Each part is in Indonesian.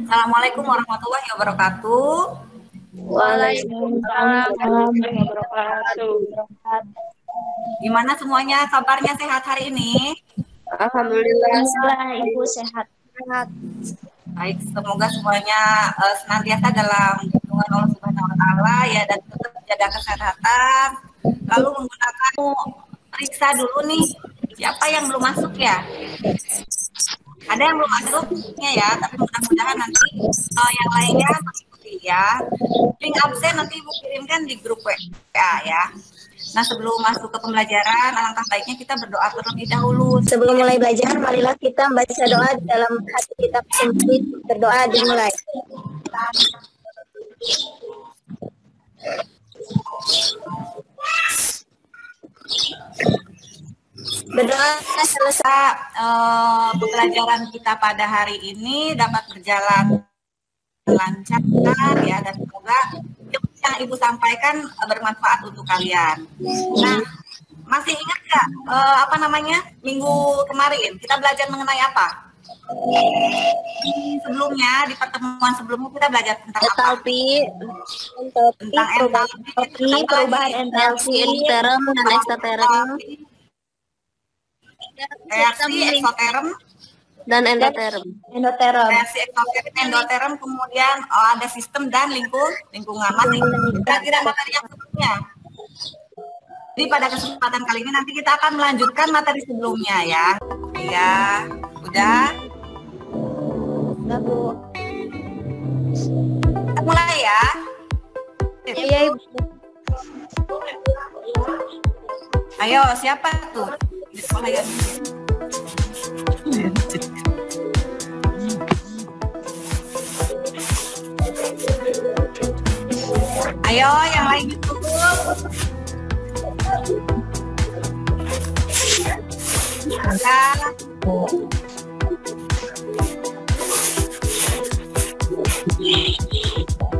Assalamualaikum warahmatullahi wabarakatuh. Waalaikumsalam warahmatullahi wabarakatuh. Gimana semuanya kabarnya, sehat hari ini? Alhamdulillah, Ibu sehat. Baik, semoga semuanya senantiasa dalam lindungan Allah Subhanahu wa taala ya, dan tetap jaga kesehatan. Lalu menggunakan periksa dulu nih, siapa yang belum masuk ya? Ada yang belum masuknya ya, tapi mudah-mudahan nanti yang lainnya mengikuti ya. Link absen nanti Ibu kirimkan di grup WA ya. Nah, sebelum masuk ke pembelajaran, alangkah baiknya kita berdoa terlebih dahulu. Sebelum mulai belajar, marilah kita membaca doa di dalam hati kita sendiri. Berdoa dimulai. Berdoa selesai pembelajaran kita pada hari ini dapat berjalan lancar ya, dan semoga yang Ibu sampaikan bermanfaat untuk kalian. Nah, masih ingat nggak minggu kemarin kita belajar mengenai apa? Sebelumnya, di pertemuan sebelumnya kita belajar tentang entalpi, perubahan entalpi endoterm dan eksoterm, reaksi eksoterm dan endoterm. Reaksi eksoterm, endoterm, kemudian ada sistem dan lingkungan. Masih kira-kira materi yang sebelumnya. Jadi pada kesempatan kali ini nanti kita akan melanjutkan materi sebelumnya ya. Ya, udah. Udah, Bu. Kita mulai ya. Iya, Ibu. Ayo, siapa tuh? Ayo, yang lain ditutup.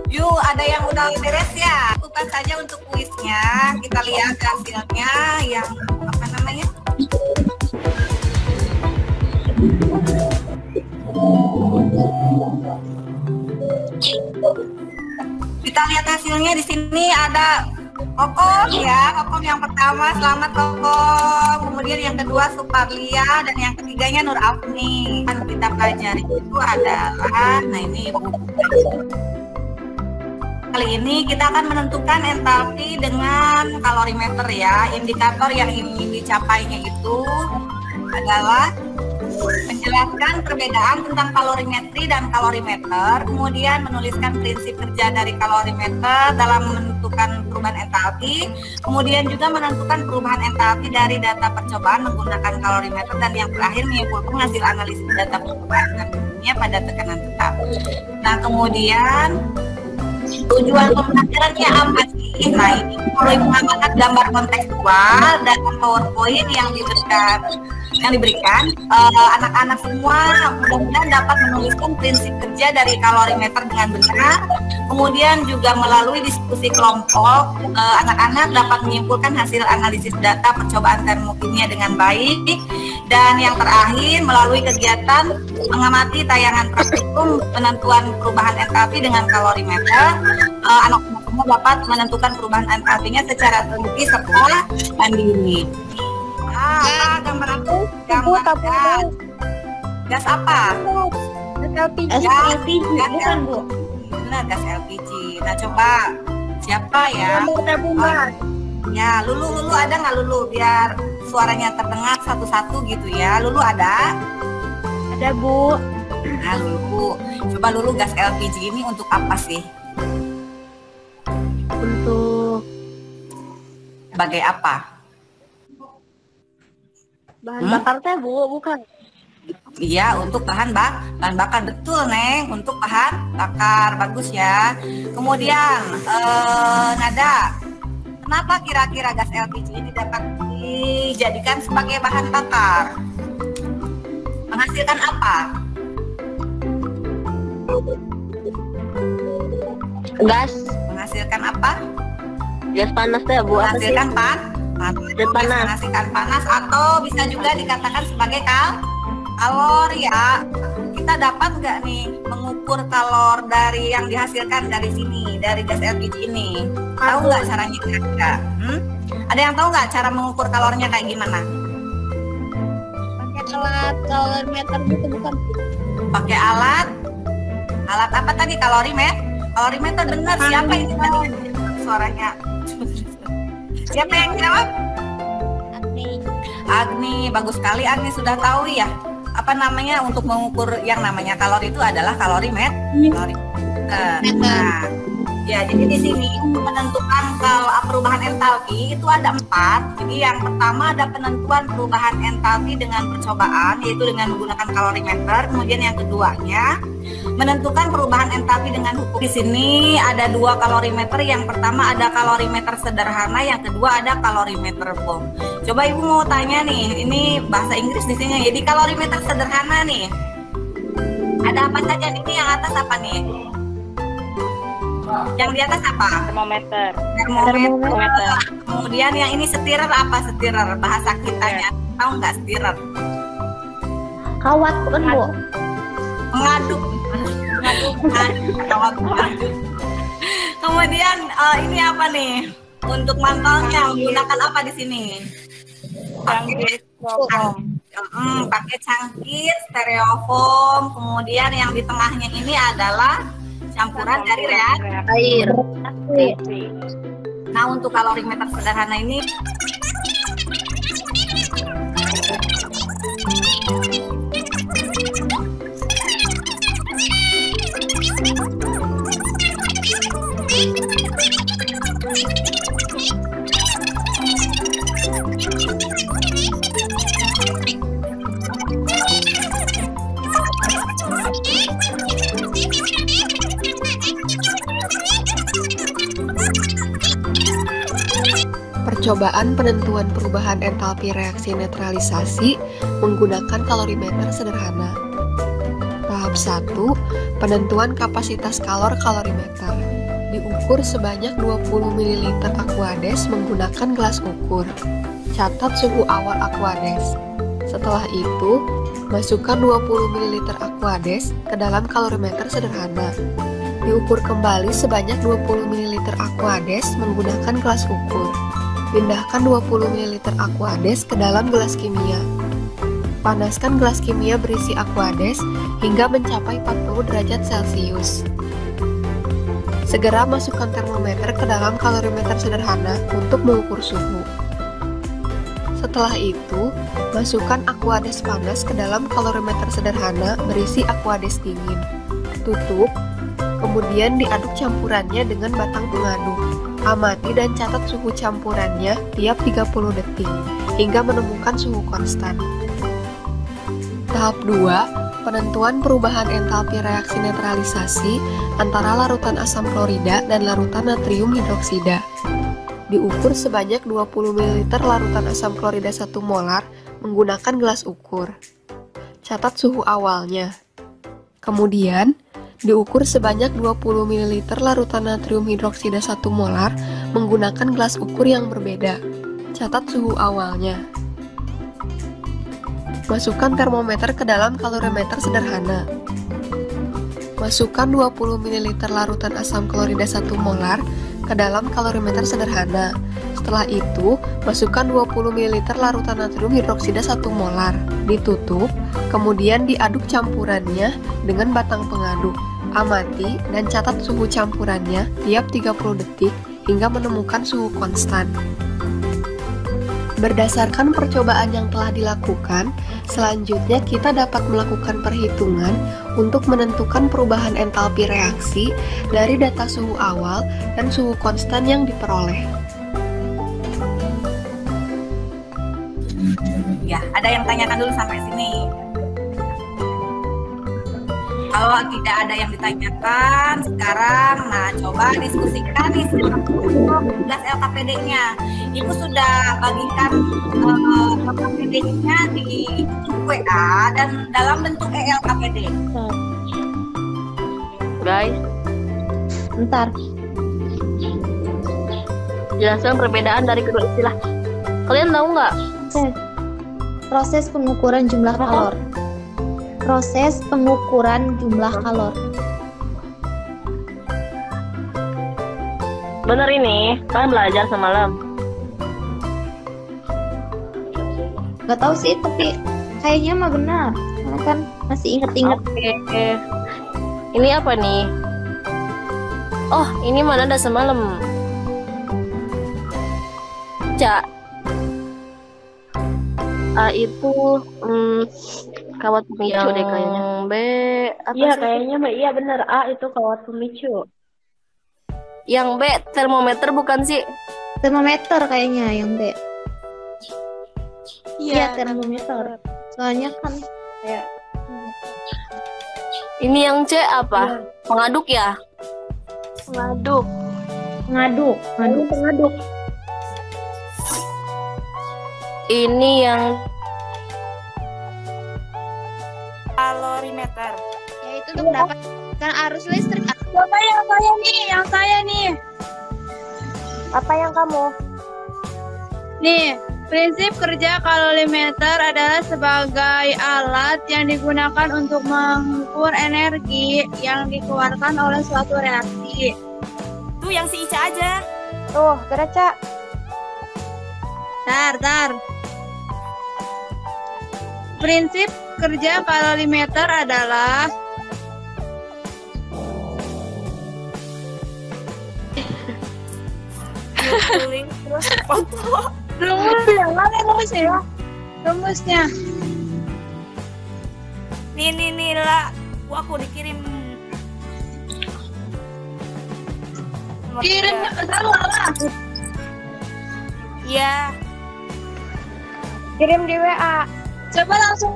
Yuk, ada yang udah beres ya? Bukan saja untuk kuisnya, kita lihat hasilnya yang apa namanya? Kita lihat hasilnya di sini ada Kokom ya, Kokom yang pertama, selamat Kokom. Kemudian yang kedua Suparlia, dan yang ketiganya Nur Afni. Yang kita pelajari itu adalah, nah ini Ibu. Kali ini kita akan menentukan entalpi dengan kalorimeter ya. Indikator yang ingin dicapainya itu adalah menjelaskan perbedaan tentang kalorimetri dan kalorimeter, kemudian menuliskan prinsip kerja dari kalorimeter dalam menentukan perubahan entalpi, kemudian juga menentukan perubahan entalpi dari data percobaan menggunakan kalorimeter, dan yang terakhir menyimpulkan hasil analisis data percobaan tentunya pada tekanan tetap. Nah, kemudian tujuan pembelajarannya apa sih? Nah, ini mulai mengamankan gambar kontekstual dan PowerPoint yang diberikan anak-anak semua mudah-mudahan dapat menuliskan prinsip kerja dari kalorimeter dengan benar. Kemudian juga melalui diskusi kelompok, anak-anak dapat menyimpulkan hasil analisis data percobaan termokimia dengan baik. Dan yang terakhir, melalui kegiatan mengamati tayangan praktikum penentuan perubahan entalpi dengan kalorimeter, anak-anak semua dapat menentukan perubahan entalpinya secara teliti serta mandiri. Gambar aku? Gambar gas apa? Gas LPG, bukan, Bu? Benar, gas LPG. Nah, coba siapa ya? Ya, Lulu ada nggak Lulu? Biar suaranya terdengar satu-satu gitu ya. Lulu ada? Ada, Bu. Nah, Lulu. Coba Lulu, gas LPG ini untuk apa sih? Untuk sebagai apa? bahan bakar teh, Bu, bukan? Iya, untuk bahan bakar, betul Neng, untuk bahan bakar, bagus ya. Kemudian Nada, kenapa kira-kira gas LPG ini dapat dijadikan sebagai bahan bakar? Menghasilkan apa? Gas. Menghasilkan apa? Gas panas teh, Bu. Menghasilkan menghasilkan panas, atau bisa juga dikatakan sebagai kalori ya. Kita kita dapat nggak nih mengukur kalor dari yang dihasilkan dari sini, dari gas LPG ini? Tahu nggak caranya kira-kira? Ada yang tahu nggak cara mengukur kalornya kayak gimana? Pakai alat kalorimeter gitu bukan? Pakai alat apa tadi? Kalorimeter benar. Siapa ini tadi suaranya? Siapa yang jawab? Agni, bagus sekali Agni, sudah tahu ya apa namanya untuk mengukur yang namanya kalori itu adalah kalorimeter. Nah, ya jadi di sini untuk menentukan kalau perubahan entalpi itu ada 4. Jadi yang pertama ada penentuan perubahan entalpi dengan percobaan, yaitu dengan menggunakan kalorimeter. Kemudian yang keduanya menentukan perubahan entalpi dengan hukum. Di sini ada 2 kalorimeter. Yang pertama ada kalorimeter sederhana, yang kedua ada kalorimeter bom. Coba Ibu mau tanya nih, ini bahasa Inggris di sini. Jadi kalorimeter sederhana nih, ada apa saja nih? Ini yang atas apa nih? Yang di atas apa? Termometer. Termometer. Kemudian yang ini setirer apa? Setirer bahasa kitanya. Tahu nggak setirer? Kawat kan Bu? Mengaduk. Kemudian ini apa nih? Untuk mantaunya menggunakan apa di sini? Cangkir styrofoam. Pakai cangkir stereofoam. Kemudian yang di tengahnya ini adalah campuran dari Air. Nah, untuk kalorimeter sederhana ini Percobaan penentuan perubahan entalpi reaksi netralisasi menggunakan kalorimeter sederhana. Tahap 1, penentuan kapasitas kalor kalorimeter. Diukur sebanyak 20 ml Aquades menggunakan gelas ukur. Catat suhu awal Aquades. Setelah itu, masukkan 20 ml Aquades ke dalam kalorimeter sederhana. Diukur kembali sebanyak 20 ml Aquades menggunakan gelas ukur. Pindahkan 20 ml Aquades ke dalam gelas kimia. Panaskan gelas kimia berisi Aquades hingga mencapai 40 derajat Celcius. Segera masukkan termometer ke dalam kalorimeter sederhana untuk mengukur suhu. Setelah itu, masukkan Aquades panas ke dalam kalorimeter sederhana berisi Aquades dingin. Tutup, kemudian diaduk campurannya dengan batang pengaduk. Amati dan catat suhu campurannya tiap 30 detik hingga menemukan suhu konstan. Tahap 2, penentuan perubahan entalpi reaksi netralisasi antara larutan asam klorida dan larutan natrium hidroksida. Diukur sebanyak 20 ml larutan asam klorida 1 molar menggunakan gelas ukur. Catat suhu awalnya. Kemudian, diukur sebanyak 20 ml larutan natrium hidroksida 1 molar menggunakan gelas ukur yang berbeda. Catat suhu awalnya. Masukkan termometer ke dalam kalorimeter sederhana. Masukkan 20 ml larutan asam klorida 1 molar ke dalam kalorimeter sederhana. Setelah itu, masukkan 20 ml larutan natrium hidroksida 1 molar. Ditutup, kemudian diaduk campurannya dengan batang pengaduk. Amati dan catat suhu campurannya tiap 30 detik hingga menemukan suhu konstan. Berdasarkan percobaan yang telah dilakukan, selanjutnya kita dapat melakukan perhitungan untuk menentukan perubahan entalpi reaksi dari data suhu awal dan suhu konstan yang diperoleh. ya, ada yang tanyakan dulu sampai sini. Kalau tidak ada yang ditanyakan sekarang, nah coba diskusikan nih tugas LKPD-nya. Ibu sudah bagikan LKPD-nya di WA dan dalam bentuk ELKPD. Guys, Bentar. jelaskan perbedaan dari kedua istilah. Kalian tahu nggak? Proses pengukuran jumlah kalor. proses pengukuran jumlah kalor? Bener ini, kan belajar semalam. Gak tahu sih, tapi kayaknya mah benar. Karena kan masih inget-inget. Oke. Ini apa nih? Oh, ini mana ada semalam. Cak. A itu kawat pemicu deh kayaknya. B apa Iya, sih? kayaknya Mbak. Iya bener. A itu kawat pemicu. Yang B termometer bukan sih? Termometer kayaknya yang B. Iya, termometer. Soalnya kan kayak Ini yang C apa? Pengaduk ya? Pengaduk. ngaduk. Pengaduk. Ini yang kalorimeter. Yaitu untuk mendapatkan arus listrik. Coba yang saya nih. apa yang kamu? Nih, prinsip kerja kalorimeter adalah sebagai alat yang digunakan untuk mengukur energi yang dikeluarkan oleh suatu reaksi. Tuh yang si Ica aja. Tuh, gerak Cak. Tar. Prinsip kerja kalorimeter adalah Terus foto. rumusnya. Mana rumusnya? Rumusnya. Nih lah. Aku dikirim. Nomor Kirim tiga. salah lah. Iya. Kirim di WA. Coba langsung.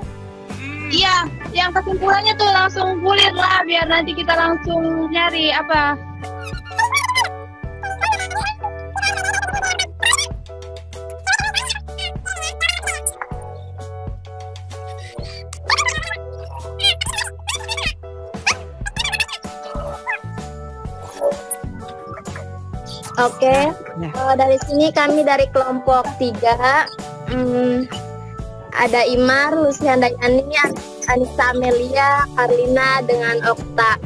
Iya, yang kesimpulannya tuh langsung kulit lah biar nanti kita langsung nyari apa. Oke. Dari sini kami dari kelompok 3. Ada Imar, Lucian Dayani, Anissa Amelia, Karlina dengan Okta.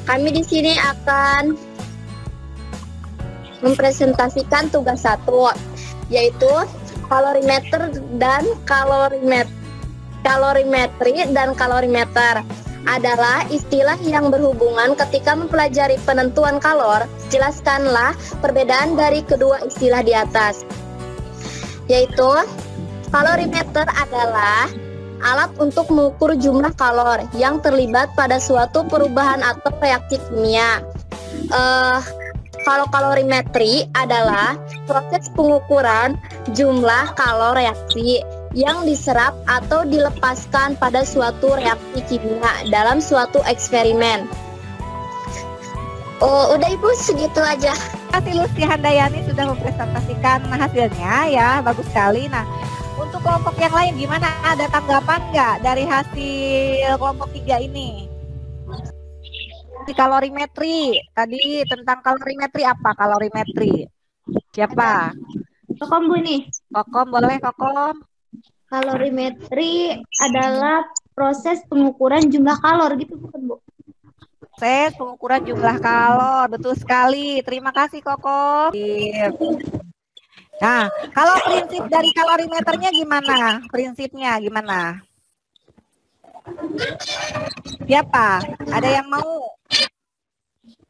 Kami di sini akan mempresentasikan tugas 1, yaitu kalorimeter dan kalorimetri dan kalorimeter adalah istilah yang berhubungan ketika mempelajari penentuan kalor. Jelaskanlah perbedaan dari kedua istilah di atas. Yaitu kalorimeter adalah alat untuk mengukur jumlah kalor yang terlibat pada suatu perubahan atau reaksi kimia. Kalau kalorimetri adalah proses pengukuran jumlah kalor reaksi yang diserap atau dilepaskan pada suatu reaksi kimia dalam suatu eksperimen. Oh, udah Ibu, segitu aja. Terima kasih Lucy Handayani sudah mempresentasikan hasilnya ya, bagus sekali. Nah, untuk kelompok yang lain gimana? Ada tanggapan nggak dari hasil kelompok 3 ini? Di kalorimetri, tadi tentang kalorimetri apa? Kalorimetri. Siapa? Kokom Bu nih. Kokom, boleh Kokom? Kalorimetri adalah proses pengukuran jumlah kalor gitu bukan Bu? Proses pengukuran jumlah kalor, betul sekali. Terima kasih Kokom. Nah, kalau prinsip dari kalorimeternya gimana? Prinsipnya gimana? Siapa? Ada yang mau?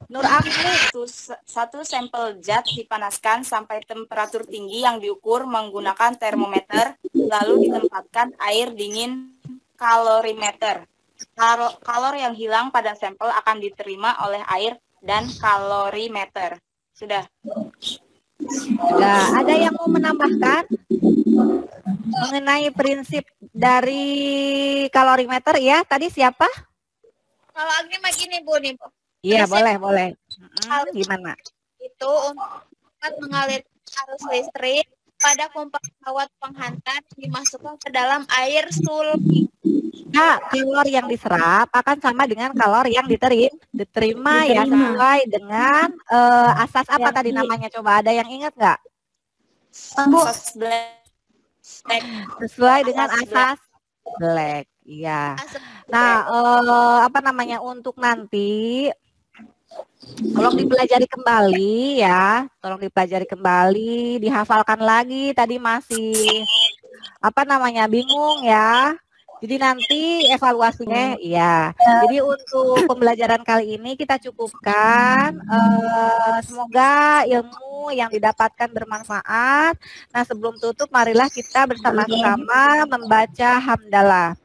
Nur Afni, satu sampel zat dipanaskan sampai temperatur tinggi yang diukur menggunakan termometer, lalu ditempatkan air dingin kalorimeter. Kalor yang hilang pada sampel akan diterima oleh air dan kalorimeter. Sudah. Nah, ada yang mau menambahkan mengenai prinsip dari kalorimeter ya? Tadi siapa? Kalau Agni mah gini Bu nih Bu. Iya, Prinsip boleh. Gimana? Itu untuk mengalir arus listrik pada kompak kawat penghantar dimasukkan ke dalam air sulfur. Nah, kalor yang diserap akan sama dengan kalor yang diterima ya, sesuai dengan asas apa tadi namanya? Coba ada yang ingat nggak? Asas Black. Sesuai dengan asas Black. Iya. Nah, apa namanya, untuk nanti tolong dipelajari kembali ya, tolong dipelajari kembali, dihafalkan lagi. Tadi masih apa namanya, bingung ya. Jadi nanti evaluasinya ya. Jadi untuk pembelajaran kali ini kita cukupkan. Semoga ilmu yang didapatkan bermanfaat. Nah, sebelum tutup marilah kita bersama-sama membaca hamdalah.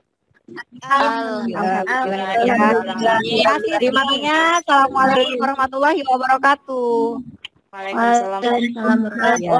Terima kasih. Assalamualaikum warahmatullahi wabarakatuh. Waalaikumsalam. Ya.